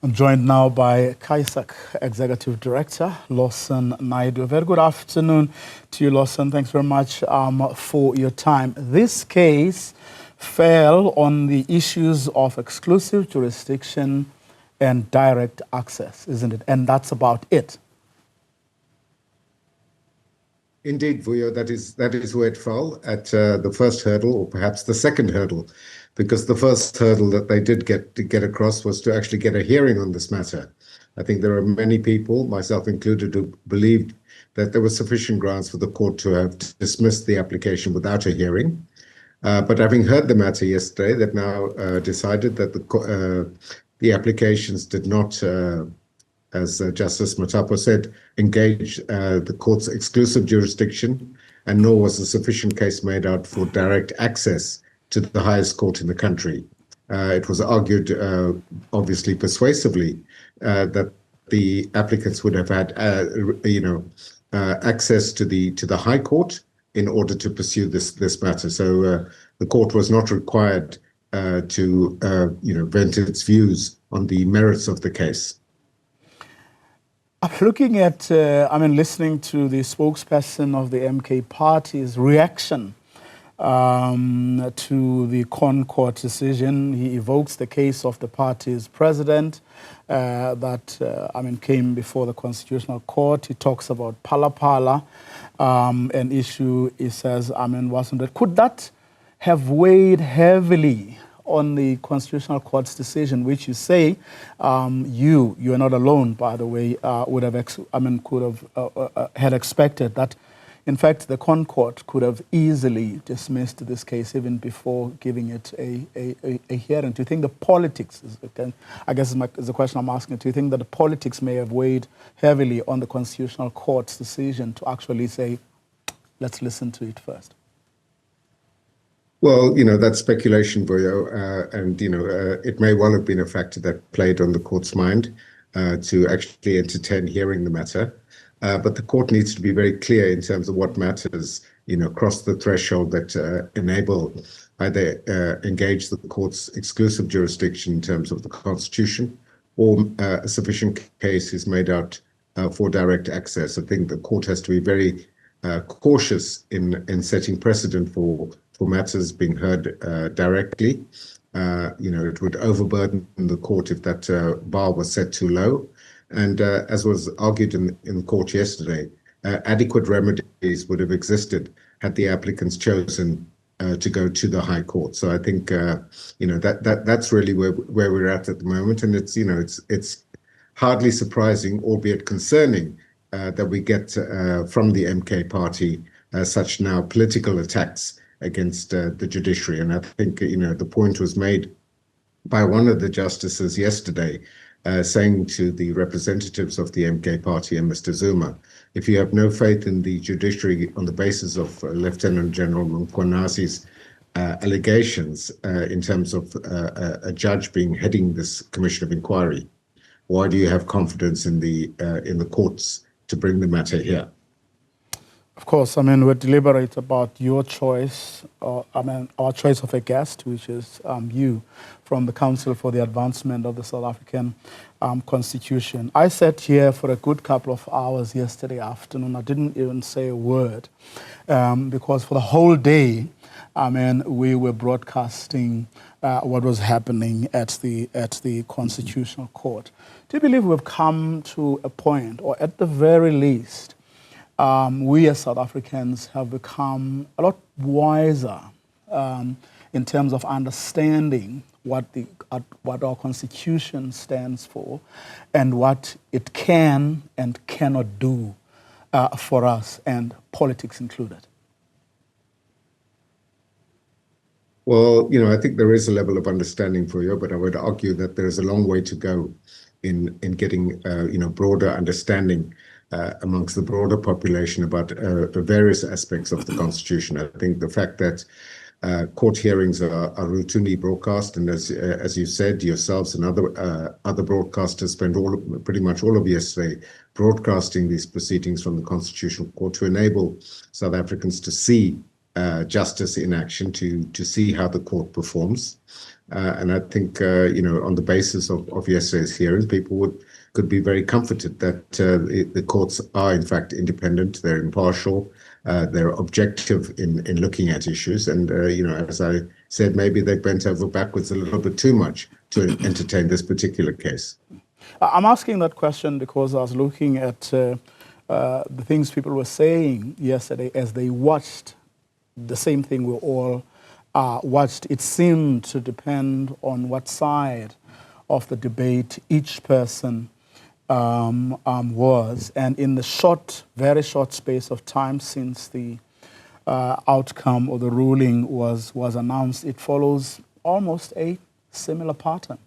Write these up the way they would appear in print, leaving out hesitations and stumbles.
I'm joined now by Casac Executive Director, Lawson Naidoo. Very good afternoon to you, Lawson. Thanks very much for your time. This case fell on the issues of exclusive jurisdiction and direct access, isn't it? And that's about it. Indeed, Vuyo, that is where it fell, at the first hurdle, or perhaps the second hurdle, because the first hurdle that they did get across was to actually get a hearing on this matter. I think there are many people, myself included, who believed that there were sufficient grounds for the court to have dismissed the application without a hearing. But having heard the matter yesterday, they've now decided that the applications did not, as Justice Matapo said, engage the court's exclusive jurisdiction, and nor was a sufficient case made out for direct access to the highest court in the country. It was argued, obviously persuasively, that the applicants would have had, access to the High Court in order to pursue this matter. So the court was not required to, vent its views on the merits of the case. Looking at, listening to the spokesperson of the MK party's reaction to the Court decision, he evokes the case of the party's president that came before the Constitutional Court. He talks about Pala, an issue, he says, wasn't it? Could that have weighed heavily on the Constitutional Court's decision, which you say you are not alone, by the way, could have had expected that, in fact, the Court could have easily dismissed this case even before giving it a hearing. Do you think the politics, is the question I'm asking, do you think that the politics may have weighed heavily on the Constitutional Court's decision to actually say, let's listen to it first? Well, that's speculation, Vuyo, and, it may well have been a factor that played on the court's mind to actually entertain hearing the matter. But the court needs to be very clear in terms of what matters, cross the threshold that enable either engage the court's exclusive jurisdiction in terms of the Constitution, or a sufficient case is made out for direct access. I think the court has to be very cautious in setting precedent for matters being heard directly. It would overburden the court if that bar was set too low. And as was argued in court yesterday, adequate remedies would have existed had the applicants chosen to go to the High Court. So I think that's really where we're at the moment, and it's hardly surprising, albeit concerning, that we get from the MK party such now political attacks against the judiciary. And I think the point was made by one of the justices yesterday, saying to the representatives of the MK party and Mr. Zuma, if you have no faith in the judiciary on the basis of Lieutenant General Mkhwanazi's allegations in terms of a judge heading this commission of inquiry, why do you have confidence in the courts to bring the matter here? Of course, we're deliberate about your choice, our choice of a guest, which is you, from the Council for the Advancement of the South African Constitution. I sat here for a good couple of hours yesterday afternoon. I didn't even say a word because for the whole day, we were broadcasting what was happening at the Constitutional Court. Do you believe we've come to a point, or at the very least, we as South Africans have become a lot wiser in terms of understanding what our Constitution stands for and what it can and cannot do for us, and politics included? Well, I think there is a level of understanding for you, but I would argue that there's a long way to go in getting broader understanding amongst the broader population about the various aspects of the Constitution. I think the fact that court hearings are routinely broadcast, and as you said yourselves and other broadcasters spent pretty much all of yesterday broadcasting these proceedings from the Constitutional Court to enable South Africans to see justice in action, to see how the court performs. And I think, on the basis of yesterday's hearing, people could be very comforted that the courts are, in fact, independent, they're impartial, they're objective in looking at issues. And, as I said, maybe they bent over backwards a little bit too much to entertain this particular case. I'm asking that question because I was looking at the things people were saying yesterday as they watched the same thing we all watched. It seemed to depend on what side of the debate each person was. And in the very short space of time since the outcome or the ruling was announced, it follows almost a similar pattern.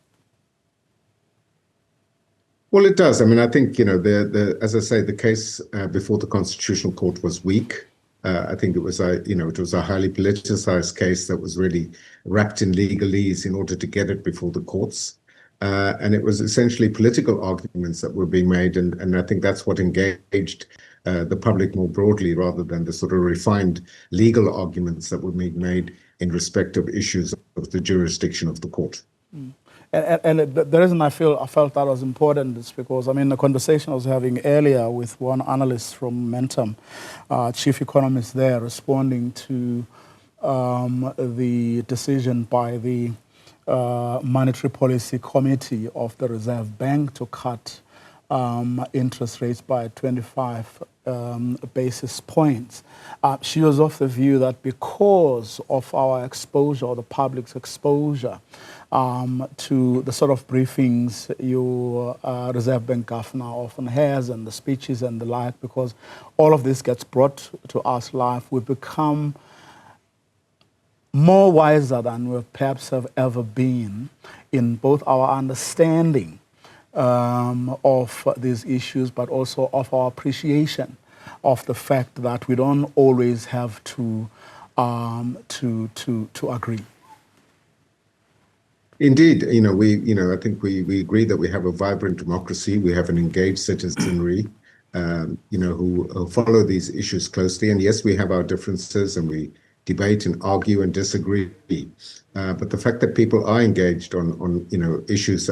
Well, it does. I mean, I think, as I say, the case before the Constitutional Court was weak. I think it was a highly politicized case that was really wrapped in legalese in order to get it before the courts. And it was essentially political arguments that were being made. And I think that's what engaged the public more broadly, rather than the sort of refined legal arguments that were being made in respect of issues of the jurisdiction of the court. Mm. And the reason I felt that was important is because, I mean, the conversation I was having earlier with one analyst from Momentum, chief economist there, responding to the decision by the Monetary Policy Committee of the Reserve Bank to cut interest rates by 25 basis points. She was of the view that because of our exposure, or the public's exposure, to the sort of briefings your Reserve Bank governor often has, and the speeches and the like, because all of this gets brought to us live, we become more wiser than we perhaps have ever been in both our understanding of these issues, but also of our appreciation of the fact that we don't always have to agree. Indeed, I think we agree that we have a vibrant democracy. We have an engaged citizenry, who follow these issues closely. And yes, we have our differences, and we debate and argue and disagree. But the fact that people are engaged on issues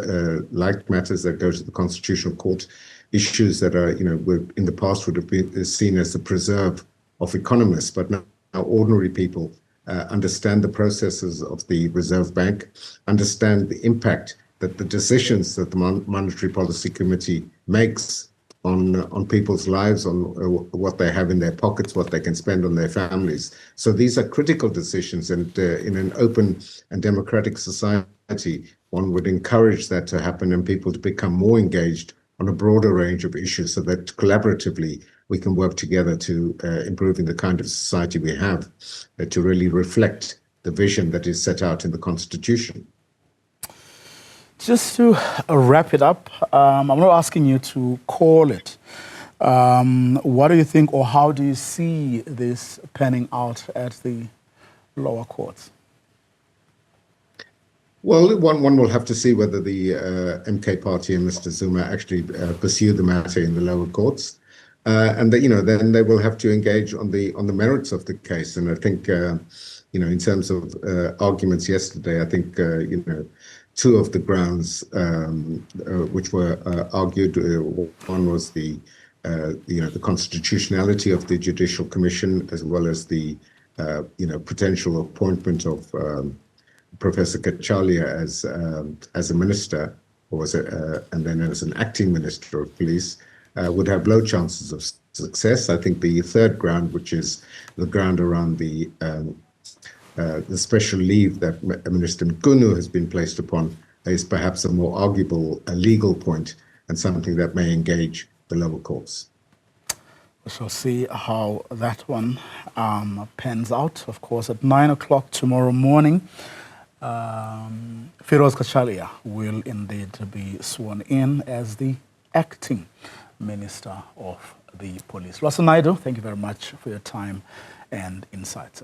like matters that go to the Constitutional Court, issues that are, in the past would have been seen as the preserve of economists, but now ordinary people understand the processes of the Reserve Bank, understand the impact that the decisions that the Monetary Policy Committee makes on people's lives, on what they have in their pockets, what they can spend on their families. So these are critical decisions, and in an open and democratic society, one would encourage that to happen and people to become more engaged on a broader range of issues, so that collaboratively we can work together to improving the kind of society we have, to really reflect the vision that is set out in the Constitution. Just to wrap it up, I'm not asking you to call it. What do you think, or how do you see this panning out at the lower courts? Well, one will have to see whether the MK party and Mr. Zuma actually pursue the matter in the lower courts, and then they will have to engage on the merits of the case. And I think in terms of arguments yesterday, I think two of the grounds which were argued, one was the constitutionality of the Judicial Commission, as well as the potential appointment of Professor Cachalia as a minister, and then as an acting minister of police, would have low chances of success. I think the third ground, which is the ground around the special leave that Minister Mchunu has been placed upon, is perhaps a more arguable legal point, and something that may engage the lower courts. We shall see how that one pans out. Of course, at 9 o'clock tomorrow morning, Firoz Cachalia will indeed be sworn in as the acting Minister of the Police. Lawson Naidoo, thank you very much for your time and insights.